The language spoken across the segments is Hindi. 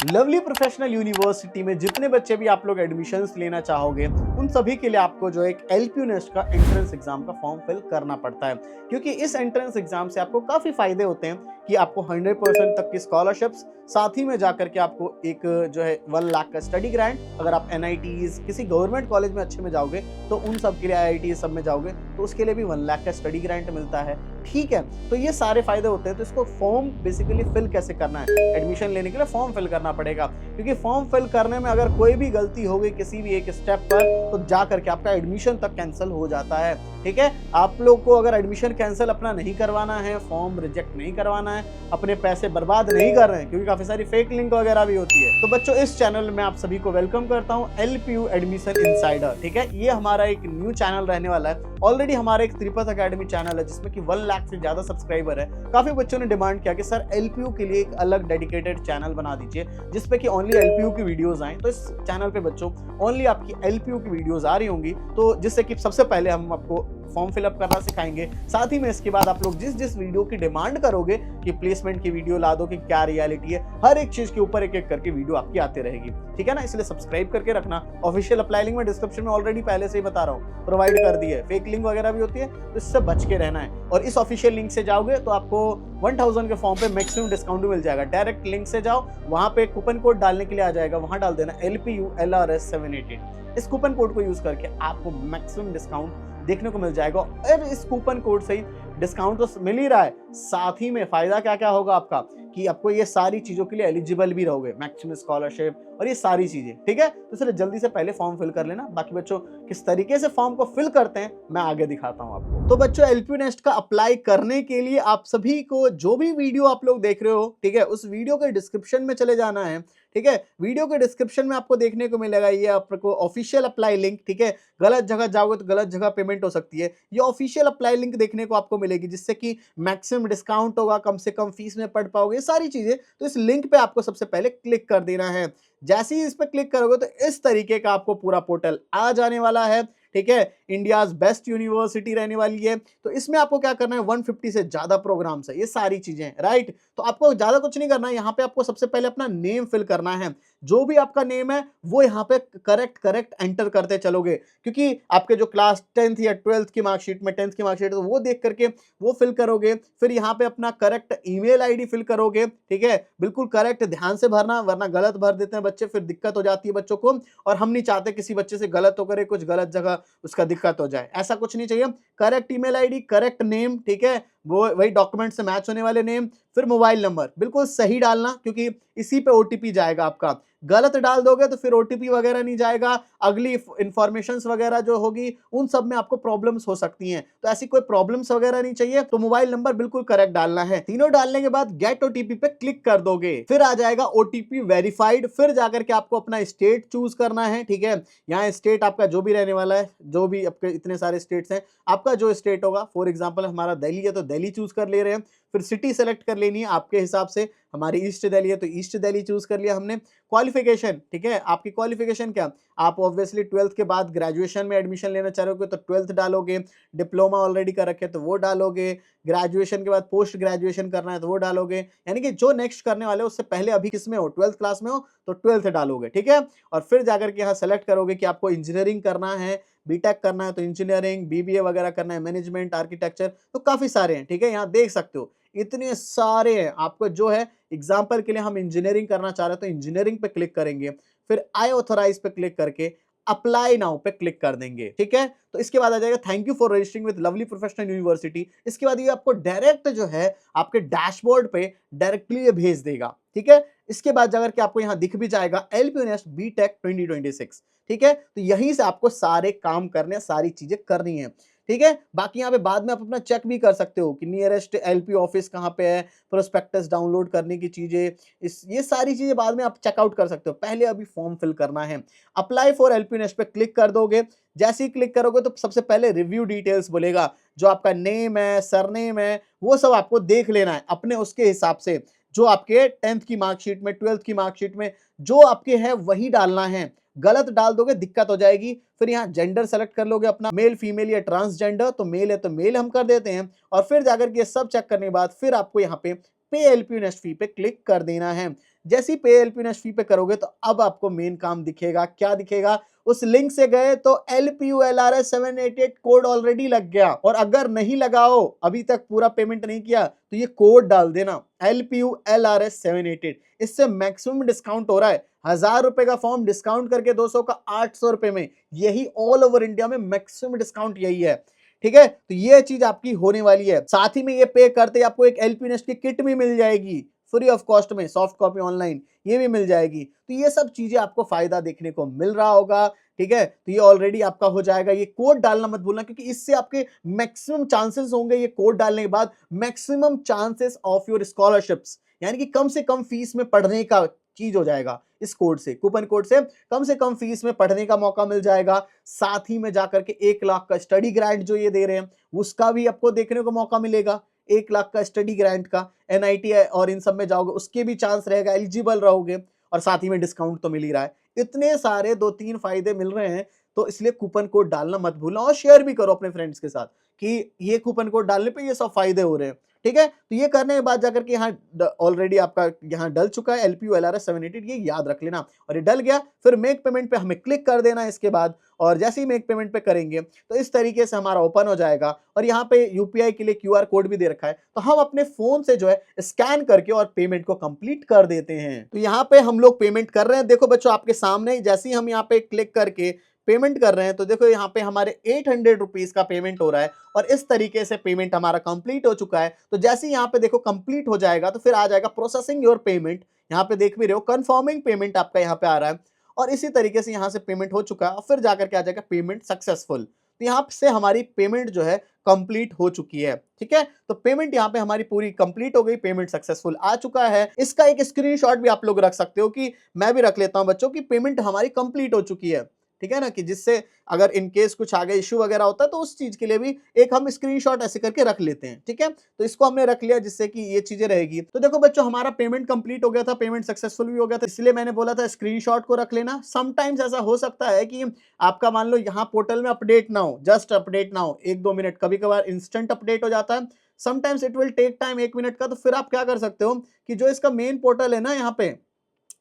लवली प्रोफेशनल यूनिवर्सिटी में जितने बच्चे भी आप लोग एडमिशन्स लेना चाहोगे उन सभी के लिए आपको जो एक एलपीयू नेस्ट का एंट्रेंस एग्जाम का फॉर्म फिल करना पड़ता है, क्योंकि इस एंट्रेंस एग्जाम से आपको काफ़ी फायदे होते हैं कि आपको 100% तक की स्कॉलरशिप्स, साथ ही में जाकर के आपको एक जो है 1 लाख का स्टडी ग्रांट। अगर आप एनआईटीज किसी गवर्नमेंट कॉलेज में अच्छे में जाओगे तो उन सब के लिए, आईआईटी सब में जाओगे तो उसके लिए भी 1 लाख का स्टडी ग्रांट मिलता है। ठीक है, तो ये सारे फायदे होते हैं। तो इसको फॉर्म बेसिकली फिल कैसे करना है, एडमिशन लेने के लिए फॉर्म फिल करना पड़ेगा, क्योंकि फॉर्म फिल करने में अगर कोई भी गलती हो गई किसी भी एक स्टेप पर तो जा करके आपका एडमिशन तक कैंसिल हो जाता है। ठीक है, आप लोग को अगर एडमिशन कैंसिल अपना नहीं करवाना है, फॉर्म रिजेक्ट नहीं करवाना है, अपने पैसे बर्बाद नहीं कर रहे हैं, क्योंकि काफी सारी फेक लिंक वगैरह भी होती है, तो बच्चों इस चैनल में आप सभी को वेलकम करता हूं, एलपीयू एडमिशन इनसाइडर। ठीक है, ये हमारा एक न्यू चैनल रहने वाला है। ऑलरेडी हमारा एक त्रिपथ अकेडमी चैनल है जिसमें कि 1 लाख से ज्यादा सब्सक्राइबर है। काफी बच्चों ने डिमांड किया कि सर एलपीयू के लिए एक अलग डेडिकेटेड चैनल बना दीजिए जिसपे कि ओनली एलपीयू की वीडियोस आए। तो इस चैनल पे बच्चों ओनली आपकी एलपीयू की वीडियोस आ रही होंगी, तो जिससे कि सबसे पहले हम आपको फॉर्म फिलअप करना सिखाएंगे। साथ ही में इसके बाद आप लोग जिस जिस वीडियो की डिमांड करोगे कि प्लेसमेंट की वीडियो ला दो कि क्या रियलिटी है, हर एक चीज के ऊपर एक एक करके वीडियो आपकी आती रहेगी। ठीक है ना, इसलिए सब्सक्राइब करके रखना। ऑफिशियल अप्लाई लिंक में डिस्क्रिप्शन में ऑलरेडी पहले से ही बता रहा हूँ प्रोवाइड कर दी है। फेक लिंक वगैरह भी होती है, तो इससे बच के रहना है। और इस ऑफिशियल लिंक से जाओगे तो आपको 1000 के फॉर्म पे मैक्सिमम डिस्काउंट भी मिल जाएगा। डायरेक्ट लिंक से जाओ, वहां पे कूपन कोड डालने के लिए आ जाएगा, वहां डाल देना LPULRS788। इस कूपन कोड को यूज करके आपको मैक्सिमम डिस्काउंट देखने को मिल जाएगा। और इस कूपन कोड से ही डिस्काउंट तो मिल ही रहा है, साथ ही में फायदा क्या क्या होगा आपका कि आपको ये सारी चीजों के लिए एलिजिबल भी रहोगे, मैक्सिमम स्कॉलरशिप और ये सारी चीजें। ठीक है, तो इसलिए जल्दी से पहले फॉर्म फिल कर लेना। बाकी बच्चों किस तरीके से फॉर्म को फिल करते हैं मैं आगे दिखाता हूं आपको। तो बच्चों एलपीयू नेस्ट का अप्लाई करने के लिए आप सभी को जो भी वीडियो आप लोग देख रहे हो, ठीक है, उस वीडियो के डिस्क्रिप्शन में चले जाना है। ठीक है, वीडियो के डिस्क्रिप्शन में आपको देखने को मिलेगा ये आपको ऑफिशियल अप्लाई लिंक। ठीक है, गलत जगह जाओगे तो गलत जगह पेमेंट हो सकती है। ये ऑफिशियल अप्लाई लिंक देखने को आपको मिलेगी जिससे कि मैक्सिमम डिस्काउंट होगा, कम से कम फीस में पढ़ पाओगे, ये सारी चीजें। तो इस लिंक पे आपको सबसे पहले क्लिक कर देना है। जैसे ही इस पे क्लिक करोगे तो इस तरीके का आपको पूरा पोर्टल आ जाने वाला है। ठीक है, इंडियाज बेस्ट यूनिवर्सिटी रहने वाली है। तो इसमें आपको क्या करना है, 150 से ज्यादा प्रोग्राम्स है, ये सारी चीजें हैं, राइट। तो आपको ज्यादा कुछ नहीं करना है, यहाँ पे आपको सबसे पहले अपना नेम फिल करना है। जो भी आपका नेम है वो यहाँ पे करेक्ट एंटर करते चलोगे, क्योंकि आपके जो क्लास 10th या 12th की मार्कशीट में 10th की मार्कशीट तो वो देख करके वो फिल करोगे। फिर यहाँ पे अपना करेक्ट ईमेल आईडी फिल करोगे। ठीक है, बिल्कुल करेक्ट ध्यान से भरना, वरना गलत भर देते हैं बच्चे, फिर दिक्कत हो जाती है बच्चों को। और हम नहीं चाहते किसी बच्चे से गलत हो करे, कुछ गलत जगह उसका दिक्कत हो जाए, ऐसा कुछ नहीं चाहिए। Correct email ID, correct name, ठीक है, वो वही डॉक्यूमेंट से मैच होने वाले नेम। फिर मोबाइल नंबर बिल्कुल सही डालना, क्योंकि इसी पे ओटीपी जाएगा आपका। गलत डाल दोगे तो फिर ओटीपी वगैरह नहीं जाएगा, अगली इंफॉर्मेशंस वगैरह जो होगी उन सब में आपको प्रॉब्लम्स हो सकती हैं। तो ऐसी कोई प्रॉब्लम्स वगैरह नहीं चाहिए, तो मोबाइल नंबर बिल्कुल करेक्ट डालना है। तीनों डालने के बाद गेट ओटीपी पे क्लिक कर दोगे, फिर आ जाएगा ओटीपी वेरीफाइड। फिर जाकर के आपको अपना स्टेट चूज करना है। ठीक है, यहाँ स्टेट आपका जो भी रहने वाला है, जो भी आपके इतने सारे स्टेट्स हैं, आपका जो स्टेट होगा, फॉर एग्जांपल हमारा दिल्ली है तो दिल्ली चूज कर ले रहे हैं। फिर सिटी सेलेक्ट कर लेनी है आपके हिसाब से, हमारी ईस्ट दिल्ली है तो ईस्ट दिल्ली चूज कर लिया हमने। क्वालिफिकेशन, ठीक है, आपकी क्वालिफिकेशन क्या, आप ऑब्वियसली 12th के बाद ग्रेजुएशन में एडमिशन लेना चाह रहे हो तो 12th डालोगे, डिप्लोमा ऑलरेडी कर रखे तो वो डालोगे, ग्रेजुएशन के बाद पोस्ट ग्रेजुएशन करना है तो वो डालोगे, यानी कि जो नेक्स्ट करने वाले हो उससे पहले अभी किस में हो, 12th क्लास में हो तो 12th डालोगे। ठीक है, और फिर जाकर के यहाँ सेलेक्ट करोगे कि आपको इंजीनियरिंग करना है, बीटेक करना है तो इंजीनियरिंग, बीबीए वगैरह करना है, मैनेजमेंट, आर्किटेक्चर, तो काफी सारे हैं। ठीक है, यहाँ देख सकते हो इतने सारे हैं। आपको जो है एग्जाम्पल के लिए हम इंजीनियरिंग करना चाह रहे हैं तो इंजीनियरिंग पे क्लिक करेंगे, फिर आई ऑथराइज पे क्लिक करके अप्लाई नाउ पे क्लिक कर देंगे। ठीक है, तो इसके बाद आ जाएगा thank you for registering with lovely professional university. इसके बाद ये आपको डायरेक्ट जो है आपके डैशबोर्ड पे डायरेक्टली ये भेज देगा। ठीक है, इसके बाद जाकर के आपको यहाँ दिख भी जाएगा एलपीयू नेस्ट बीटेक 2026। ठीक है, तो यहीं से आपको सारे काम करने, सारी चीजें करनी है। ठीक है, बाकी यहाँ पे बाद में आप अपना चेक भी कर सकते हो कि नियरेस्ट एलपी ऑफिस कहाँ पे है, प्रोस्पेक्टस डाउनलोड करने की चीजें, ये सारी चीजें बाद में आप चेकआउट कर सकते हो। पहले अभी फॉर्म फिल करना है। अप्लाई फॉर एलपीयू नेस्ट पे क्लिक कर दोगे। जैसे ही क्लिक करोगे तो सबसे पहले रिव्यू डिटेल्स बोलेगा, जो आपका नेम है, सरनेम है, वो सब आपको देख लेना है अपने उसके हिसाब से। जो आपके 10th की मार्कशीट में, 12th की मार्कशीट में जो आपके है वही डालना है। गलत डाल दोगे दिक्कत हो जाएगी। फिर यहाँ जेंडर सेलेक्ट कर लोगे अपना, मेल, फीमेल या ट्रांसजेंडर, तो मेल है तो मेल हम कर देते हैं। और फिर जाकर के सब चेक करने के बाद फिर आपको यहाँ पे पे एलपीयू नेस्ट फी पे क्लिक कर देना है। जैसे ही पे एलपीयू नेस्ट फी पे करोगे तो अब आपको मेन काम दिखेगा। क्या दिखेगा? उस लिंक से गए तो LPULRS 788 कोड ऑलरेडी लग गया, और अगर नहीं लगाओ, अभी तक पूरा पेमेंट नहीं किया, तो ये कोड डाल देना LPULRS 788। इससे मैक्सिमम डिस्काउंट हो रहा है। 1000 रुपए का फॉर्म डिस्काउंट करके 200 का 800 रुपए में, यही ऑल ओवर इंडिया में मैक्सिमम डिस्काउंट यही है। ठीक है, तो ये चीज आपकी होने वाली है। साथ ही में ये पे करते ही आपको एक LPU नेस्ट की किट भी मिल जाएगी फ्री ऑफ कॉस्ट में, सॉफ्ट कॉपी ऑनलाइन ये भी मिल जाएगी। तो ये सब चीजें आपको फायदा देखने को मिल रहा होगा। ठीक है, तो ये ऑलरेडी आपका हो जाएगा। ये कोड डालना मत भूलना, क्योंकि इससे आपके मैक्सिमम चांसेस होंगे, ये कोड डालने के बाद maximum chances of your scholarships, यानी कि कम से कम फीस में पढ़ने का चीज हो जाएगा। इस कोड से, कूपन कोड से कम फीस में पढ़ने का मौका मिल जाएगा। साथ ही में जाकर के 1 लाख का स्टडी ग्रांट जो ये दे रहे हैं, उसका भी आपको देखने को मौका मिलेगा। 1 लाख का स्टडी ग्रांट का NIT और इन सब में जाओगे उसके भी चांस रहेगा, एलिजिबल रहोगे, और साथ ही में डिस्काउंट तो मिल ही रहा है। इतने सारे 2-3 फायदे मिल रहे हैं, तो इसलिए कूपन कोड डालना मत भूलना, और शेयर भी करो अपने फ्रेंड्स के साथ कि ये कूपन कोड डालने पे ये सब फायदे हो रहे हैं। ठीक है, तो ये करने के बाद जाकर के यहाँ ऑलरेडी आपका यहाँ डल चुका है LPULRS 788, ये याद रख लेना। और ये डल गया, फिर मेक पेमेंट पे हमें क्लिक कर देना इसके बाद, और जैसे ही मेक पेमेंट पे करेंगे तो इस तरीके से हमारा ओपन हो जाएगा। और यहाँ पे UPI के लिए QR कोड भी दे रखा है, तो हम अपने फोन से जो है स्कैन करके और पेमेंट को कंप्लीट कर देते हैं। तो यहाँ पे हम लोग पेमेंट कर रहे हैं। देखो बच्चों, आपके सामने जैसे ही हम यहाँ पे क्लिक करके पेमेंट कर रहे हैं, तो देखो यहाँ पे हमारे 800 रुपीज का पेमेंट हो रहा है, और इस तरीके से पेमेंट हमारा कंप्लीट हो चुका है। तो जैसे ही यहाँ पे देखो कंप्लीट हो जाएगा, तो फिर आ जाएगा प्रोसेसिंग योर पेमेंट। यहाँ पे देख भी रहे हो, कंफर्मिंग पेमेंट आपका यहाँ पे आ रहा है, और इसी तरीके से यहाँ से पेमेंट हो चुका है, और फिर जाकर के आ जाएगा पेमेंट सक्सेसफुल। तो यहाँ से हमारी पेमेंट जो है कंप्लीट हो चुकी है। ठीक है, तो पेमेंट यहाँ पे हमारी पूरी कंप्लीट हो गई, पेमेंट सक्सेसफुल आ चुका है। इसका एक स्क्रीनशॉट भी आप लोग रख सकते हो, कि मैं भी रख लेता हूं बच्चों की पेमेंट हमारी कंप्लीट हो चुकी है। ठीक है ना, कि जिससे अगर इन केस कुछ आगे इश्यू वगैरह होता है तो उस चीज के लिए भी एक हम स्क्रीनशॉट ऐसे करके रख लेते हैं। ठीक है, तो इसको हमने रख लिया जिससे कि ये चीजें रहेगी। तो देखो बच्चों, हमारा पेमेंट कंप्लीट हो गया था, पेमेंट सक्सेसफुल भी हो गया था, इसलिए मैंने बोला था स्क्रीनशॉट को रख लेना। समटाइम्स ऐसा हो सकता है कि आपका मान लो यहाँ पोर्टल में अपडेट ना हो, जस्ट अपडेट ना हो 1-2 मिनट, कभी कभार इंस्टेंट अपडेट हो जाता है, sometimes it will take time 1 minute का। तो फिर आप क्या कर सकते हो कि जो इसका मेन पोर्टल है ना, यहाँ पे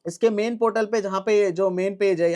इसके मेन पोर्टल पे, जहाँ पे जो मेन पेज है,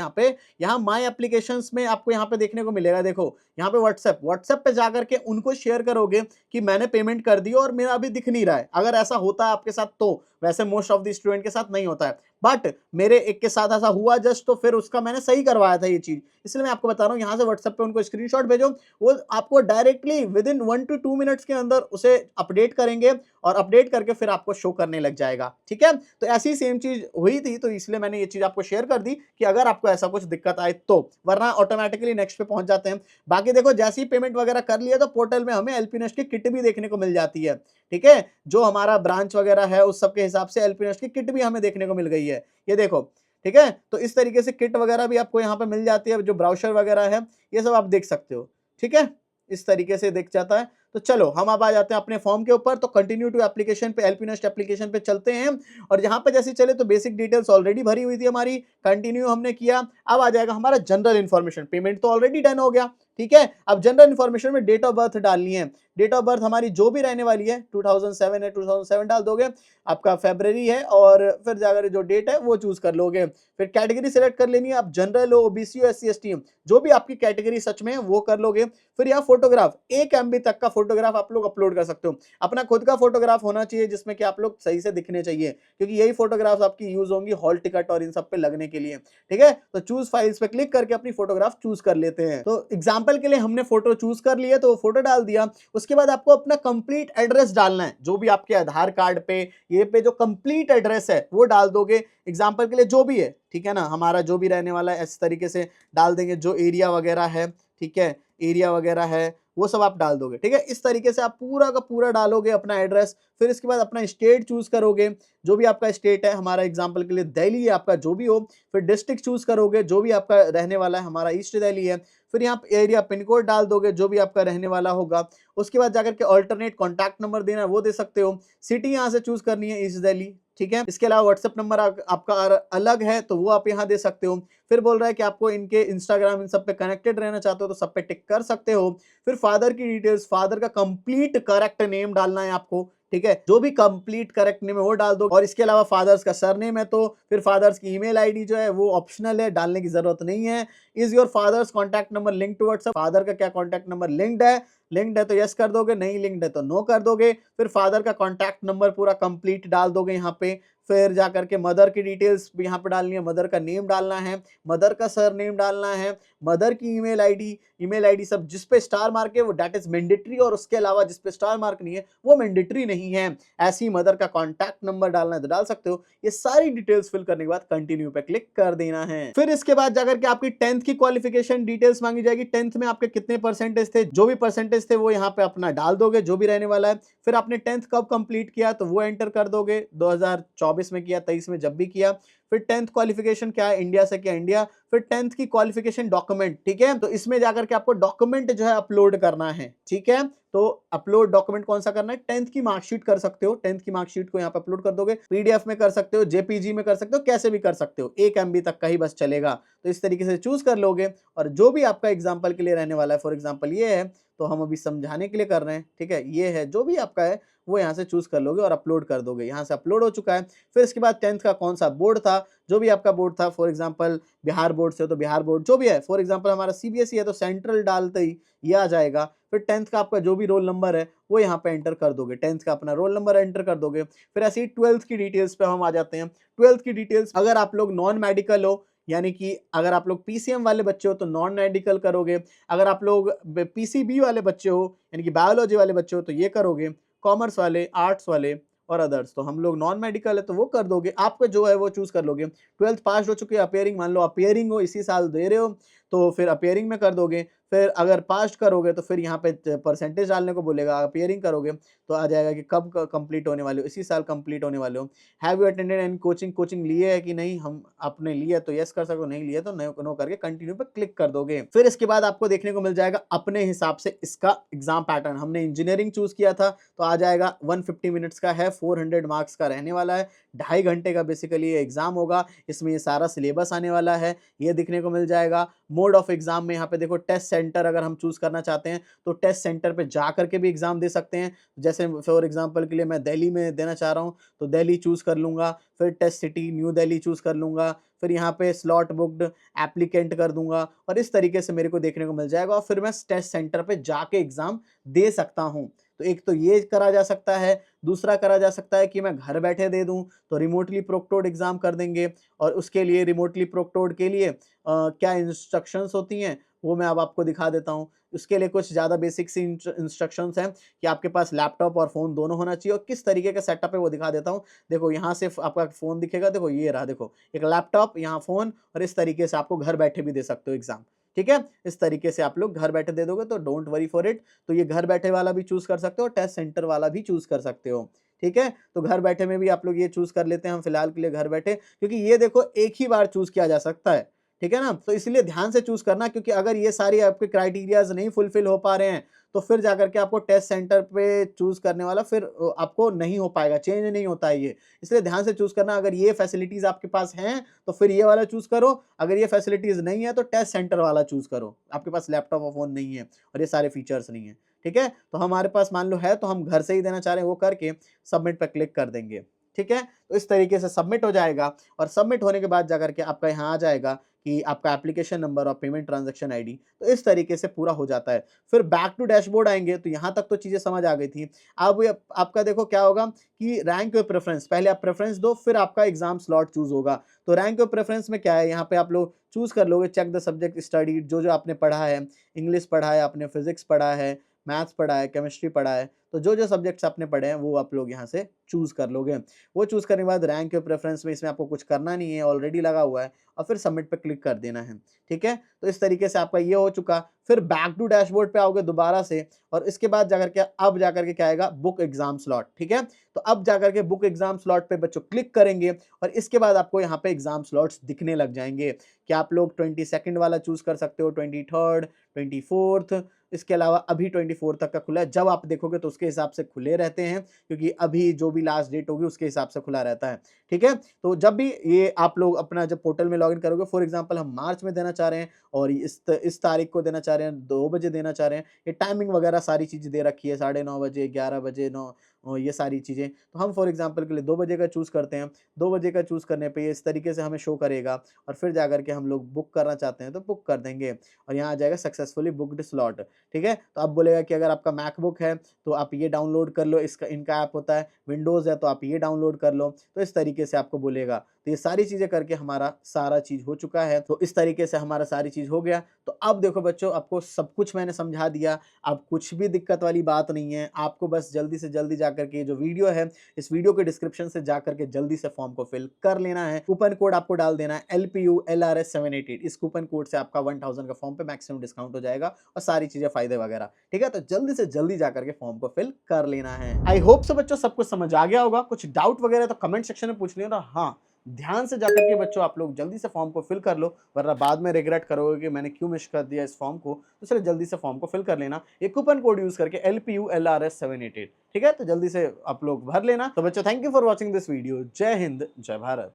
यहाँ माय एप्लीकेशंस में आपको यहाँ पे देखने को मिलेगा। देखो यहाँ पे व्हाट्सएप पे जाकर के उनको शेयर करोगे कि मैंने पेमेंट कर दी और मेरा अभी दिख नहीं रहा है। अगर ऐसा होता है आपके साथ, तो वैसे मोस्ट ऑफ द स्टूडेंट के साथ नहीं होता है, बट मेरे एक के साथ ऐसा हुआ जस्ट, तो फिर उसका मैंने सही करवाया था ये चीज, इसलिए मैं आपको बता रहा हूँ। यहाँ से व्हाट्सएप पे उनको स्क्रीनशॉट भेजो, वो आपको directly with in 1 to 2 minutes के अंदर उसे अपडेट करेंगे, और अपडेट करके फिर आपको शो करने लग जाएगा। ठीक है, तो ऐसी सेम चीज हुई थी, तो इसलिए मैंने ये चीज आपको शेयर कर दी कि अगर आपको ऐसा कुछ दिक्कत आए तो, वरना ऑटोमेटिकली नेक्स्ट पे पहुंच जाते हैं। बाकी देखो, जैसे ही पेमेंट वगैरह कर लिया तो पोर्टल में हमें LPU नेस्ट की किट भी देखने को मिल जाती है। ठीक है, जो हमारा ब्रांच वगैरह है उस सब के हिसाब से LPU नेस्ट की किट भी हमें देखने को मिल गई है, ये देखो। ठीक है, तो इस तरीके से किट वगैरह भी आपको यहाँ पे मिल जाती है, जो ब्राउजर वगैरह है ये सब आप देख सकते हो। ठीक है, इस तरीके से दिख जाता है। तो चलो हम अब आ जाते हैं अपने फॉर्म के ऊपर। तो कंटिन्यू टू एप्लीकेशन पे, LPU नेस्ट एप्लीकेशन पे चलते हैं, और यहाँ पे जैसे चले तो बेसिक डिटेल्स ऑलरेडी भरी हुई थी हमारी, कंटिन्यू हमने किया। अब आ जाएगा हमारा जनरल इन्फॉर्मेशन। पेमेंट तो ऑलरेडी डन हो गया। ठीक है, अब जनरल इन्फॉर्मेशन में डेट ऑफ बर्थ डालनी है। डेट ऑफ बर्थ हमारी जो भी रहने वाली है, 2007 है, 2007 डाल दोगे। आपका फरवरी है, और फिर जाकर जो डेट है वो चूज कर लोगे। फिर कैटेगरी सेलेक्ट कर लेनी है, आप जनरल हो, OBC हो, SC ST, जो भी आपकी कैटेगरी सच में वो कर लोगे। फिर यहाँ फोटोग्राफ, 1 MB तक का फोटोग्राफ आप लोग अपलोड कर सकते हो। अपना खुद का फोटोग्राफ होना चाहिए, जिसमें कि आप लोग सही से दिखने चाहिए, क्योंकि यही फोटोग्राफ्स आपकी यूज होंगी हॉल टिकट और इन सब पे लगने के लिए। ठीक है, तो चूज फाइल्स पे क्लिक करके अपनी फोटोग्राफ चूज कर लेते हैं। तो एग्जांपल के लिए हमने फोटो चूज कर लिया, तो फोटो डाल दिया। उसके बाद आपको अपना कंप्लीट एड्रेस डालना है, जो भी आपके आधार कार्ड पे, ये पे जो कंप्लीट एड्रेस है वो डाल दोगे। एग्जांपल के लिए जो भी है, ठीक है ना, हमारा जो भी रहने वाला है इस तरीके से डाल देंगे। जो एरिया वगैरह है, ठीक है, एरिया वगैरह है वो सब आप डाल दोगे। ठीक है, इस तरीके से आप पूरा का पूरा डालोगे अपना एड्रेस। फिर इसके बाद अपना स्टेट चूज करोगे, जो भी आपका स्टेट है, हमारा एग्जांपल के लिए दिल्ली है आपका, जो भी हो। फिर डिस्ट्रिक्ट चूज करोगे, जो भी आपका रहने वाला है, हमारा ईस्ट दिल्ली है। फिर यहाँ एरिया पिन कोड डाल दोगे, जो भी आपका रहने वाला होगा। उसके बाद जाकर के अल्टरनेट कॉन्टैक्ट नंबर देना है वो दे सकते हो। सिटी यहाँ से चूज करनी है ईस्ट दिल्ली, ठीक है। इसके अलावा व्हाट्सएप नंबर आपका अलग है तो वो आप यहाँ दे सकते हो। फिर बोल रहा है कि आपको इनके इंस्टाग्राम इन सब पे कनेक्टेड रहना चाहते हो तो सब पे टिक कर सकते हो। फिर फादर की डिटेल्स, फादर का कंप्लीट करेक्ट नेम डालना है आपको, ठीक है। जो भी कंप्लीट करेक्ट नेम है वो डाल दो। और इसके अलावा फादर्स का सरनेम है तो फिर फादर्स की ईमेल आईडी जो है वो ऑप्शनल है, डालने की जरूरत नहीं है। Is your father's contact number link to WhatsApp, father का क्या कॉन्टैक्ट नंबर लिंक्ड है तो यस कर दोगे, नहीं लिंक्ड है तो नो कर दोगे। फिर फादर का कॉन्टैक्ट नंबर पूरा कंप्लीट डाल दोगे यहाँ पे। फिर जाकर के मदर की डिटेल्स भी यहाँ पे डालनी है, मदर का नेम डालना है, मदर का सरनेम डालना है, मदर की ईमेल आईडी सब जिस पे स्टार मार्क है वो दैट इज मैंडेटरी, और उसके अलावा जिस पे स्टार मार्क नहीं है वो मैंडेटरी नहीं है। ऐसी मदर का कॉन्टैक्ट नंबर डालना है तो डाल सकते हो। ये सारी डिटेल्स फिल करने के बाद कंटिन्यू पे क्लिक कर देना है। फिर इसके बाद जाकर के आपकी 10th की क्वालिफिकेशन डिटेल्स मांगी जाएगी। 10th में आपके कितने परसेंटेज थे, जो भी परसेंटेज थे वो यहाँ पे अपना डाल दोगे जो भी रहने वाला है। फिर आपने 10th कब कंप्लीट किया तो वो एंटर कर दोगे, 2024 में किया, 23 में जब भी किया। फिर 10th क्वालिफिकेशन क्या है, इंडिया से किया इंडिया। फिर 10th की क्वालिफिकेशन डॉक्यूमेंट, ठीक है, तो इसमें जाकर के आपको डॉक्यूमेंट जो है अपलोड करना है, ठीक है। तो अपलोड डॉक्यूमेंट कौन सा करना है, 10th की मार्कशीट कर सकते हो, 10th की मार्कशीट को यहाँ पे अपलोड कर दोगे। पीडीएफ में कर सकते हो, जेपीजी में कर सकते हो, कैसे भी कर सकते हो, 1 MB तक का ही बस चलेगा। तो इस तरीके से चूज कर लोगे। और जो भी आपका एग्जाम्पल के लिए रहने वाला है, फॉर एग्जाम्पल ये है तो हम अभी समझाने के लिए कर रहे हैं, ठीक है, ये है जो भी आपका है वो यहाँ से चूज कर लोगे और अपलोड कर दोगे। यहाँ से अपलोड हो चुका है। फिर इसके बाद 10th का कौन सा बोर्ड था, जो भी आपका बोर्ड था, फॉर एग्जांपल बिहार बोर्ड से हो तो बिहार बोर्ड, जो भी है, फॉर एग्जांपल हमारा सीबीएसई है तो सेंट्रल डालते ही ये आ जाएगा। फिर 10th का आपका जो भी रोल नंबर है वो यहाँ पे एंटर कर दोगे, 10th का अपना रोल नंबर एंटर कर दोगे। फिर ऐसे ही 12th की डिटेल्स पे हम आ जाते हैं। 12th की डिटेल्स, अगर आप लोग नॉन मेडिकल हो, यानी कि अगर आप लोग पीसीएम वाले बच्चे हो तो नॉन मेडिकल करोगे। अगर आप लोग पीसीबी वाले बच्चे हो यानी कि बायोलॉजी वाले बच्चे हो तो ये करोगे। कॉमर्स वाले, आर्ट्स वाले और अदर्स तो हम लोग नॉन मेडिकल है तो वो कर दोगे, आपका जो है वो चूज कर लोगे। 12th पास हो चुके, अपेयरिंग, मान लो अपेयरिंग हो, इसी साल दे रहे हो तो फिर अपेयरिंग में कर दोगे। फिर अगर पास करोगे तो फिर यहाँ पे परसेंटेज डालने को बोलेगा। अपेयरिंग करोगे तो आ जाएगा कि कब कंप्लीट होने वाले हो, इसी साल कंप्लीट होने वाले हो। Have you attended and coaching लिए है कि नहीं, हम आपने लिया तो यस कर सकते हो, नहीं लिया तो नो करके कंटिन्यू पे क्लिक कर दोगे। फिर इसके बाद आपको देखने को मिल जाएगा अपने हिसाब से इसका एग्जाम पैटर्न। हमने इंजीनियरिंग चूज किया था तो आ जाएगा 150 मिनट्स का है, 400 मार्क्स का रहने वाला है, 2.5 घंटे का बेसिकली ये एग्जाम होगा। इसमें ये सारा सिलेबस आने वाला है, ये दिखने को मिल जाएगा। मोड ऑफ एग्जाम में यहाँ पे देखो टेस्ट सेंटर, अगर हम चूज करना चाहते हैं तो टेस्ट सेंटर पे जा करके भी एग्जाम दे सकते हैं। जैसे फॉर एग्जांपल के लिए मैं दिल्ली में देना चाह रहा हूँ तो दिल्ली चूज कर लूंगा। फिर test city new Delhi choose कर लूंगा। फिर यहाँ पे स्लॉट बुक्ड एप्लीकेंट कर दूंगा और इस तरीके से मेरे को देखने को मिल जाएगा। और फिर मैं टेस्ट सेंटर पे जाके एग्जाम दे सकता हूँ। तो एक तो ये करा जा सकता है, दूसरा करा जा सकता है कि मैं घर बैठे दे दूं तो रिमोटली प्रोक्टोर्ड एग्जाम कर देंगे। और उसके लिए रिमोटली प्रोक्टोर्ड के लिए क्या इंस्ट्रक्शंस होती हैं वो मैं अब आपको दिखा देता हूँ। उसके लिए कुछ ज़्यादा बेसिक सी इंस्ट्रक्शंस हैं कि आपके पास लैपटॉप और फ़ोन दोनों होना चाहिए, और किस तरीके का सेटअप है वो दिखा देता हूँ। देखो यहाँ से आपका फ़ोन दिखेगा, देखो ये रहा, देखो एक लैपटॉप, यहाँ फ़ोन, और इस तरीके से आपको घर बैठे भी दे सकते हो एग्जाम, ठीक है। इस तरीके से आप लोग घर बैठे दे दोगे तो डोंट वरी फॉर इट। तो ये घर बैठे वाला भी चूज कर सकते हो, टेस्ट सेंटर वाला भी चूज कर सकते हो, ठीक है। तो घर बैठे में भी आप लोग ये चूज कर लेते हैं हम फिलहाल के लिए घर बैठे, क्योंकि ये देखो एक ही बार चूज किया जा सकता है, ठीक है ना। तो इसलिए ध्यान से चूज करना, क्योंकि अगर ये सारी आपके क्राइटेरियाज नहीं फुलफिल हो पा रहे हैं तो फिर जाकर के आपको टेस्ट सेंटर पे चूज करने वाला फिर आपको नहीं हो पाएगा, चेंज नहीं होता है ये। इसलिए ध्यान से चूज करना। अगर ये फैसिलिटीज आपके पास हैं तो फिर ये वाला चूज करो, अगर ये फैसिलिटीज नहीं है तो टेस्ट सेंटर वाला चूज करो। आपके पास लैपटॉप और फोन नहीं है और ये सारे फीचर्स नहीं है, ठीक है। तो हमारे पास मान लो है तो हम घर से ही देना चाह रहे हैं, वो करके सबमिट पर क्लिक कर देंगे, ठीक है। तो इस तरीके से सबमिट हो जाएगा। और सबमिट होने के बाद जाकर के आपका यहाँ आ जाएगा कि आपका एप्लीकेशन नंबर और पेमेंट ट्रांजैक्शन आईडी। तो इस तरीके से पूरा हो जाता है। फिर बैक टू डैशबोर्ड आएंगे तो यहाँ तक तो चीज़ें समझ आ गई थी। अब आपका देखो क्या होगा कि रैंक और प्रेफरेंस, पहले आप प्रेफरेंस दो फिर आपका एग्जाम स्लॉट चूज होगा। तो रैंक और प्रेफरेंस में क्या है, यहाँ पे आप लोग चूज कर लोगे चेक द सब्जेक्ट स्टडीड, जो जो आपने पढ़ा है, इंग्लिश पढ़ा है आपने, फिजिक्स पढ़ा है, मैथ्स पढ़ा है, केमिस्ट्री पढ़ा है, तो जो जो सब्जेक्ट्स आपने पढ़े हैं वो आप लोग यहाँ से चूज कर लोगे। वो चूज करने के बाद रैंक और प्रेफरेंस में इसमें आपको कुछ करना नहीं है, ऑलरेडी लगा हुआ है, और फिर सबमिट पे क्लिक कर देना है, ठीक है। तो इस तरीके से आपका ये हो चुका। फिर बैक टू डैशबोर्ड पे आओगे दोबारा से, और इसके बाद जाकर के अब जाकर के क्या आएगा, बुक एग्जाम स्लॉट, ठीक है। तो अब जाकर के बुक एग्जाम स्लॉट पे बच्चों क्लिक करेंगे और इसके बाद आपको यहाँ पे एग्जाम स्लॉट्स दिखने लग जाएंगे कि आप लोग 22nd वाला चूज कर सकते हो, 23rd, 24th, इसके अलावा अभी 24 तक का खुला है, जब आप देखोगे तो उसके हिसाब से खुले रहते हैं, क्योंकि अभी जो भी लास्ट डेट होगी उसके हिसाब से खुला रहता है, ठीक है। तो जब भी ये आप लोग अपना जब पोर्टल में लॉगिन करोगे, फॉर एग्जांपल हम मार्च में देना चाह रहे हैं और इस तारीख को देना चाह रहे हैं, 2 बजे देना चाह रहे हैं, ये टाइमिंग वगैरह सारी चीज़ें दे रखी है, 9:30 बजे, 11 बजे, 9 ये सारी चीज़ें। तो हम फॉर एग्जांपल के लिए 2 बजे का चूज़ करते हैं, 2 बजे का चूज़ करने पे ये इस तरीके से हमें शो करेगा और फिर जाकर के हम लोग बुक करना चाहते हैं तो बुक कर देंगे और यहाँ आ जाएगा सक्सेसफुली बुक्ड स्लॉट, ठीक है। तो अब बोलेगा कि अगर आपका मैकबुक है तो आप ये डाउनलोड कर लो, इसका इनका ऐप होता है, विंडोज़ है तो आप ये डाउनलोड कर लो, तो इस तरीके से आपको बोलेगा। तो ये सारी चीज़ें करके हमारा सारा चीज़ हो चुका है, तो इस तरीके से हमारा सारी चीज़ हो गया। तो अब देखो बच्चों, आपको सब कुछ मैंने समझा दिया, अब कुछ भी दिक्कत वाली बात नहीं है, आपको बस जल्दी से जल्दी जाकर के जो वीडियो है, इस वीडियो के डिस्क्रिप्शन से जाकर के जल्दी से फॉर्म को फिल कर लेना है। कूपन कोड आपको डाल देना है LPULRS788, इस कूपन कोड से आपका 1000 का फॉर्म पे मैक्सिमम डिस्काउंट हो जाएगा और सारी चीज़ें फ़ायदे वगैरह, ठीक है। तो जल्दी से जल्दी जाकर के फॉर्म को फिल कर लेना है। आई होप सो बच्चों सब कुछ समझ आ गया होगा। कुछ डाउट वगैरह तो कमेंट सेक्शन में पूछ लेना। हाँ, ध्यान से जाकर के बच्चों आप लोग जल्दी से फॉर्म को फिल कर लो, वरना बाद में रिग्रेट करोगे कि मैंने क्यों मिस कर दिया इस फॉर्म को। तो इसलिए जल्दी से फॉर्म को फिल कर लेना, ये कूपन कोड यूज करके LPULRS788, ठीक है। तो जल्दी से आप लोग भर लेना। तो बच्चों thank you for watching this video. जय हिंद, जय भारत।